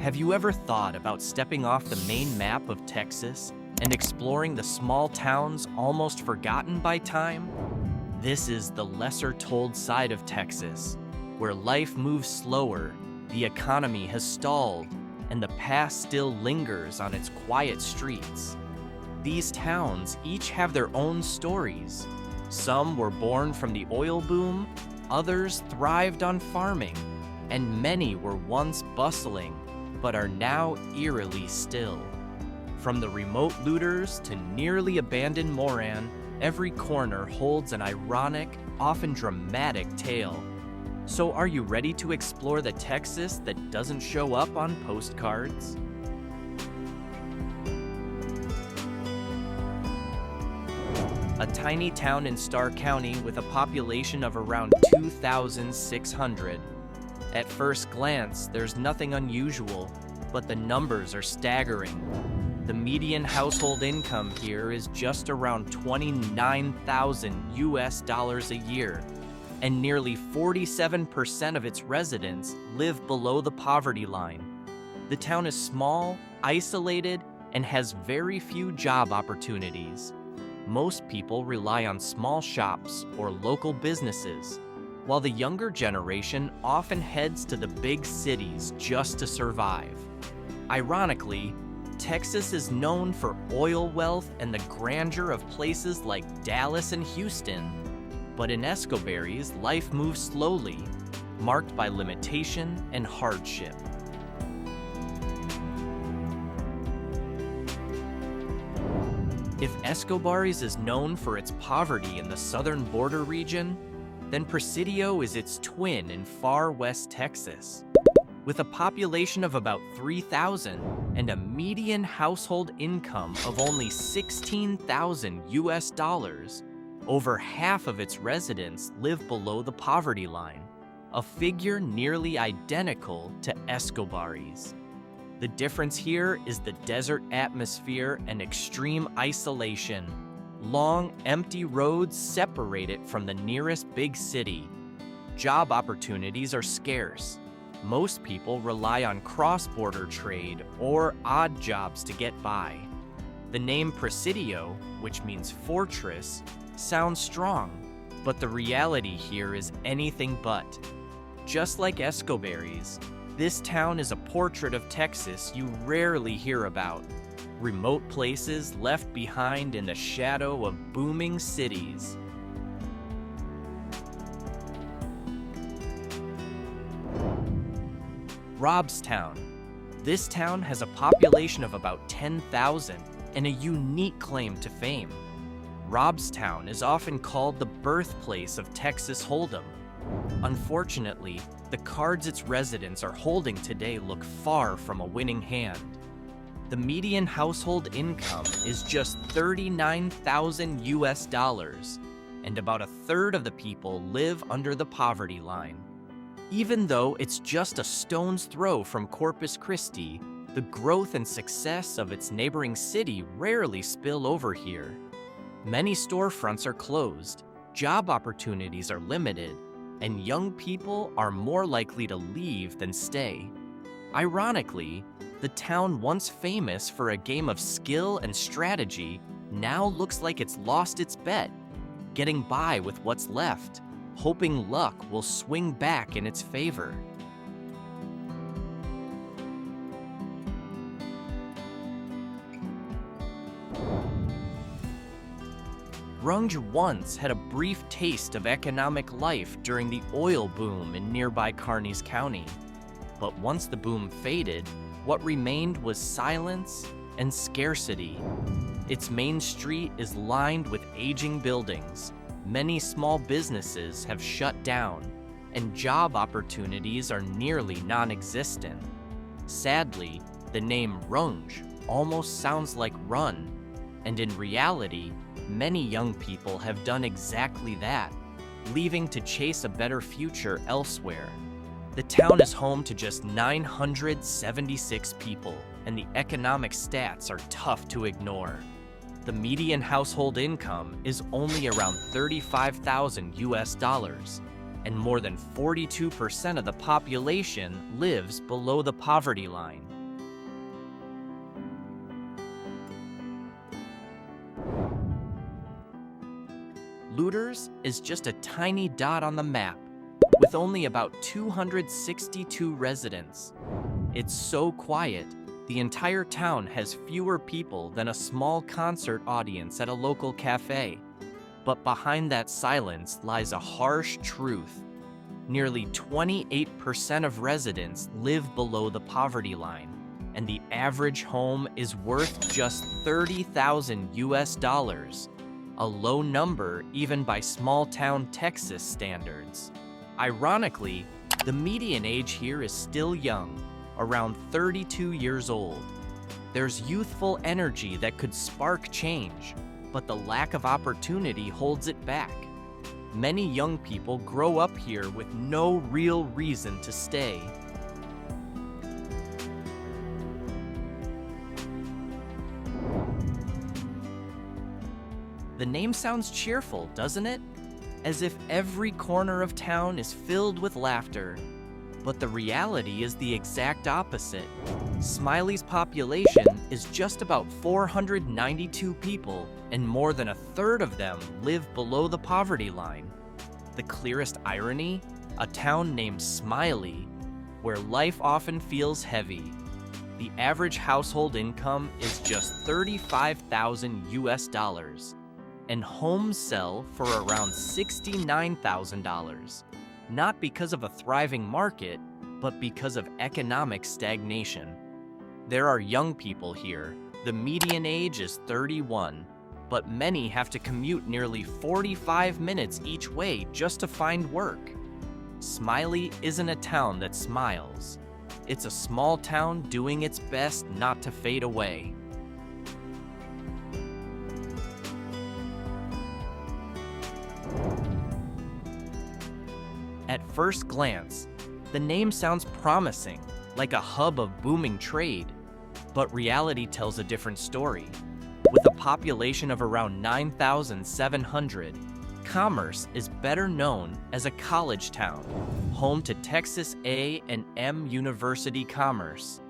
Have you ever thought about stepping off the main map of Texas and exploring the small towns almost forgotten by time? This is the lesser-told side of Texas, where life moves slower, the economy has stalled, and the past still lingers on its quiet streets. These towns each have their own stories. Some were born from the oil boom, others thrived on farming, and many were once bustling, but are now eerily still. From the remote Lueders to nearly abandoned Moran, every corner holds an ironic, often dramatic tale. So are you ready to explore the Texas that doesn't show up on postcards? A tiny town in Starr County with a population of around 2,600. At first glance, there's nothing unusual, but the numbers are staggering. The median household income here is just around $29,000 a year, and nearly 47% of its residents live below the poverty line. The town is small, isolated, and has very few job opportunities. Most people rely on small shops or local businesses, while the younger generation often heads to the big cities just to survive. Ironically, Texas is known for oil wealth and the grandeur of places like Dallas and Houston. But in Escobares, life moves slowly, marked by limitation and hardship. If Escobares is known for its poverty in the southern border region, then Presidio is its twin in far west Texas. With a population of about 3,000 and a median household income of only $16,000, over half of its residents live below the poverty line, a figure nearly identical to Escobares. The difference here is the desert atmosphere and extreme isolation. Long, empty roads separate it from the nearest big city. Job opportunities are scarce. Most people rely on cross-border trade or odd jobs to get by. The name Presidio, which means fortress, sounds strong, but the reality here is anything but. Just like Escobares, this town is a portrait of Texas you rarely hear about. Remote places left behind in the shadow of booming cities. Robstown. This town has a population of about 10,000 and a unique claim to fame. Robstown is often called the birthplace of Texas Hold'em. Unfortunately, the cards its residents are holding today look far from a winning hand. The median household income is just $39,000, and about a third of the people live under the poverty line. Even though it's just a stone's throw from Corpus Christi, the growth and success of its neighboring city rarely spill over here. Many storefronts are closed, job opportunities are limited, and young people are more likely to leave than stay. Ironically, the town once famous for a game of skill and strategy now looks like it's lost its bet, getting by with what's left, hoping luck will swing back in its favor. Runge once had a brief taste of economic life during the oil boom in nearby Kearney County. But once the boom faded, what remained was silence and scarcity. Its main street is lined with aging buildings. Many small businesses have shut down, and job opportunities are nearly non-existent. Sadly, the name Runge almost sounds like run, and in reality, many young people have done exactly that, leaving to chase a better future elsewhere. The town is home to just 976 people, and the economic stats are tough to ignore. The median household income is only around $35,000, and more than 42% of the population lives below the poverty line. Lueders is just a tiny dot on the map, with only about 262 residents. It's so quiet, the entire town has fewer people than a small concert audience at a local cafe. But behind that silence lies a harsh truth. Nearly 28% of residents live below the poverty line, and the average home is worth just $30,000, a low number even by small-town Texas standards. Ironically, the median age here is still young, around 32 years old. There's youthful energy that could spark change, but the lack of opportunity holds it back. Many young people grow up here with no real reason to stay. The name sounds cheerful, doesn't it? As if every corner of town is filled with laughter. But the reality is the exact opposite. Smiley's population is just about 492 people, and more than a third of them live below the poverty line. The clearest irony? A town named Smiley, where life often feels heavy. The average household income is just $35,000, and homes sell for around $69,000. Not because of a thriving market, but because of economic stagnation. There are young people here. The median age is 31, but many have to commute nearly 45 minutes each way just to find work. Smiley isn't a town that smiles. It's a small town doing its best not to fade away. At first glance, the name sounds promising, like a hub of booming trade, but reality tells a different story. With a population of around 9,700, Commerce is better known as a college town, home to Texas A&M University Commerce,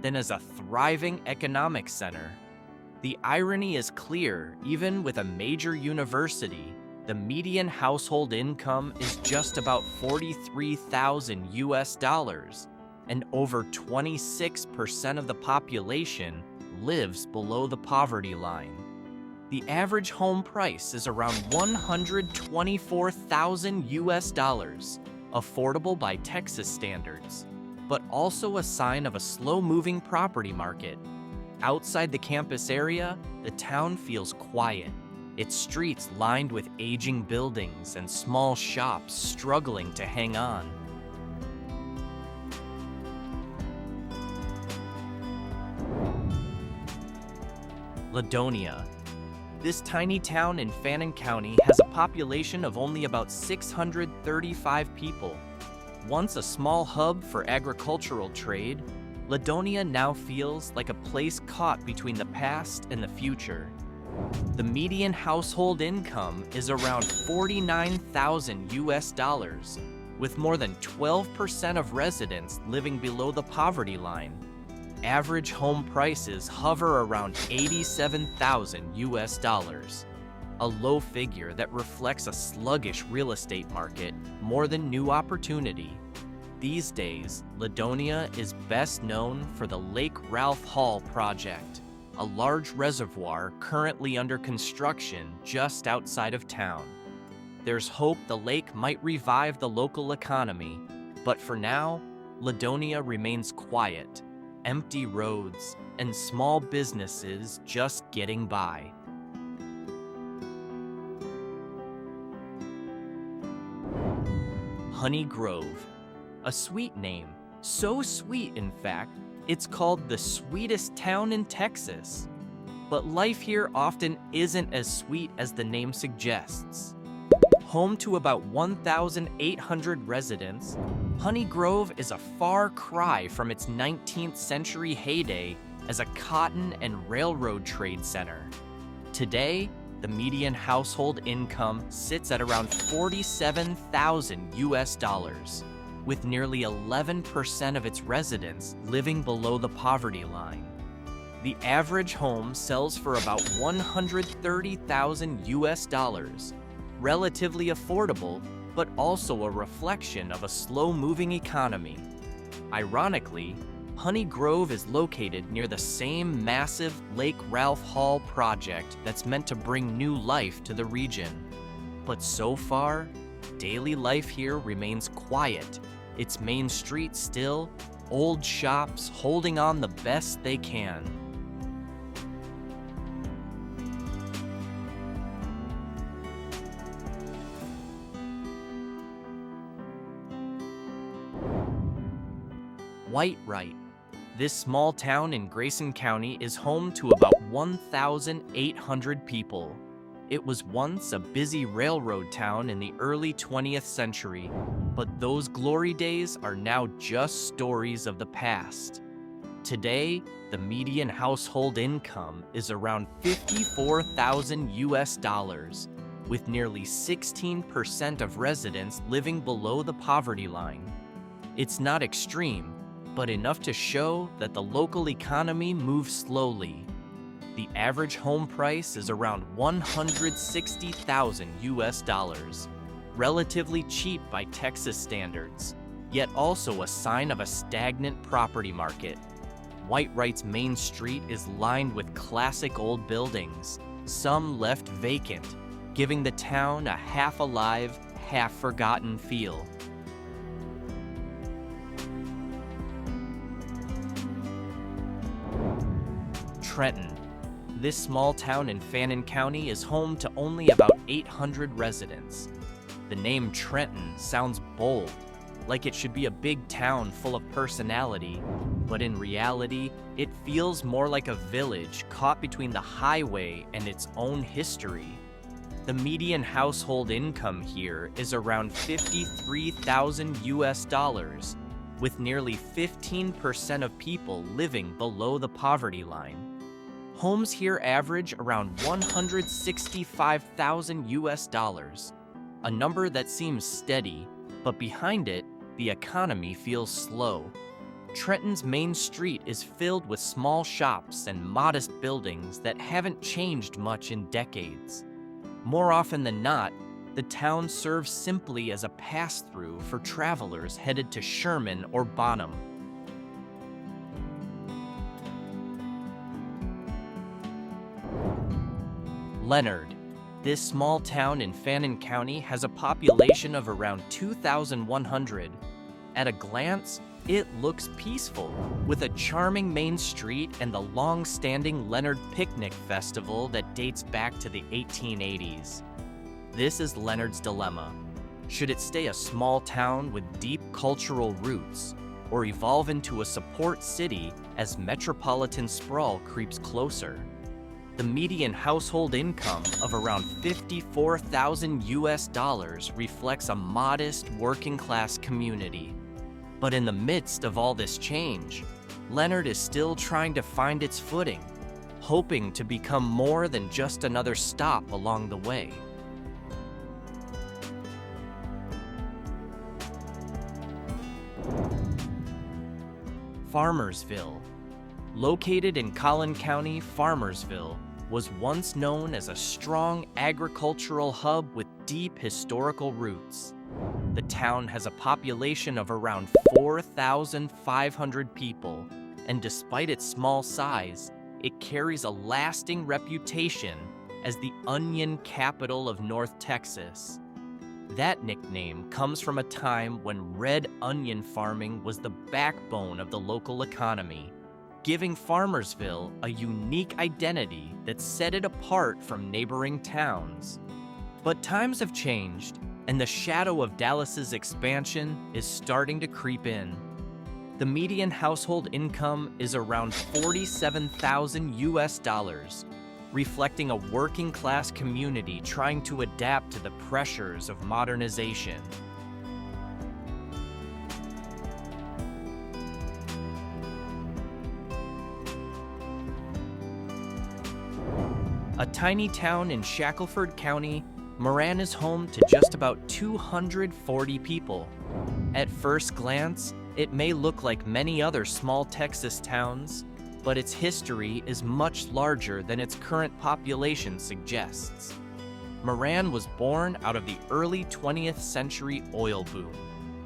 than as a thriving economic center. The irony is clear. Even with a major university, the median household income is just about $43,000, and over 26% of the population lives below the poverty line. The average home price is around $124,000, affordable by Texas standards, but also a sign of a slow-moving property market. Outside the campus area, the town feels quiet. Its streets lined with aging buildings and small shops struggling to hang on. Ladonia. This tiny town in Fannin County has a population of only about 635 people. Once a small hub for agricultural trade, Ladonia now feels like a place caught between the past and the future. The median household income is around $49,000, with more than 12% of residents living below the poverty line. Average home prices hover around $87,000, a low figure that reflects a sluggish real estate market more than new opportunity. These days, Ladonia is best known for the Lake Ralph Hall project, a large reservoir currently under construction just outside of town. There's hope the lake might revive the local economy, but for now, Ladonia remains quiet. Empty roads, and small businesses just getting by. Honey Grove. A sweet name. So sweet, in fact, it's called the sweetest town in Texas. But life here often isn't as sweet as the name suggests. Home to about 1,800 residents, Honey Grove is a far cry from its 19th century heyday as a cotton and railroad trade center. Today, the median household income sits at around $47,000, with nearly 11% of its residents living below the poverty line. The average home sells for about $130,000, relatively affordable, but also a reflection of a slow-moving economy. Ironically, Honey Grove is located near the same massive Lake Ralph Hall project that's meant to bring new life to the region. But so far, daily life here remains quiet. Its main street still, old shops holding on the best they can. Whitewright. This small town in Grayson County is home to about 1,800 people. It was once a busy railroad town in the early 20th century, but those glory days are now just stories of the past. Today, the median household income is around $54,000, with nearly 16% of residents living below the poverty line. It's not extreme, but enough to show that the local economy moves slowly. The average home price is around $160,000, relatively cheap by Texas standards, yet also a sign of a stagnant property market. Whitewright's main street is lined with classic old buildings, some left vacant, giving the town a half-alive, half-forgotten feel. Trenton. This small town in Fannin County is home to only about 800 residents. The name Trenton sounds bold, like it should be a big town full of personality, but in reality, it feels more like a village caught between the highway and its own history. The median household income here is around $53,000, with nearly 15% of people living below the poverty line. Homes here average around $165,000, a number that seems steady, but behind it, the economy feels slow. Trenton's main street is filled with small shops and modest buildings that haven't changed much in decades. More often than not, the town serves simply as a pass-through for travelers headed to Sherman or Bonham. Leonard. This small town in Fannin County has a population of around 2,100. At a glance, it looks peaceful, with a charming main street and the long-standing Leonard Picnic Festival that dates back to the 1880s. This is Leonard's dilemma. Should it stay a small town with deep cultural roots, or evolve into a support city as metropolitan sprawl creeps closer? The median household income of around $54,000 reflects a modest working-class community. But in the midst of all this change, Leonard is still trying to find its footing, hoping to become more than just another stop along the way. Farmersville. Located in Collin County, Farmersville was once known as a strong agricultural hub with deep historical roots. The town has a population of around 4,500 people, and despite its small size, it carries a lasting reputation as the onion capital of North Texas. That nickname comes from a time when red onion farming was the backbone of the local economy, giving Farmersville a unique identity that set it apart from neighboring towns. But times have changed, and the shadow of Dallas's expansion is starting to creep in. The median household income is around $47,000, reflecting a working-class community trying to adapt to the pressures of modernization. A tiny town in Shackelford County, Moran is home to just about 240 people. At first glance, it may look like many other small Texas towns, but its history is much larger than its current population suggests. Moran was born out of the early 20th century oil boom,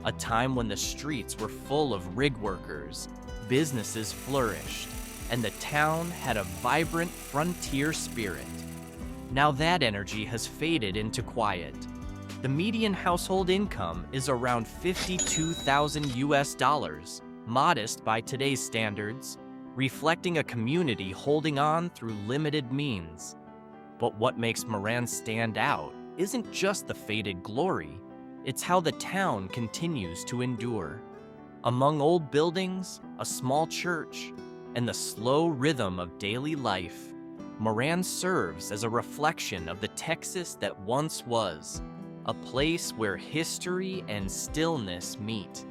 a time when the streets were full of rig workers, businesses flourished, and the town had a vibrant frontier spirit. Now that energy has faded into quiet. The median household income is around $52,000 US, modest by today's standards, reflecting a community holding on through limited means. But what makes Moran stand out isn't just the faded glory, it's how the town continues to endure. Among old buildings, a small church, and the slow rhythm of daily life, Moran serves as a reflection of the Texas that once was, a place where history and stillness meet.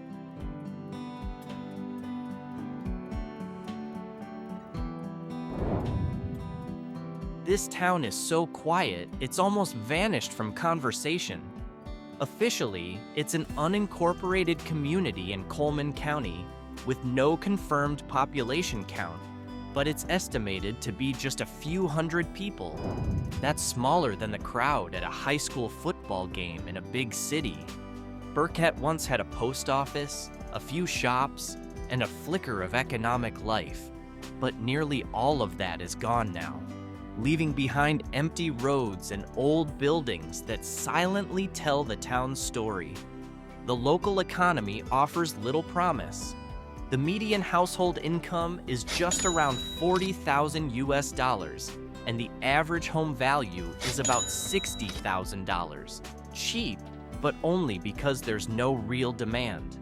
This town is so quiet, it's almost vanished from conversation. Officially, it's an unincorporated community in Coleman County with no confirmed population count, but it's estimated to be just a few hundred people. That's smaller than the crowd at a high school football game in a big city. Burkett once had a post office, a few shops, and a flicker of economic life, but nearly all of that is gone now, leaving behind empty roads and old buildings that silently tell the town's story. The local economy offers little promise. The median household income is just around $40,000 US, and the average home value is about $60,000. Cheap, but only because there's no real demand.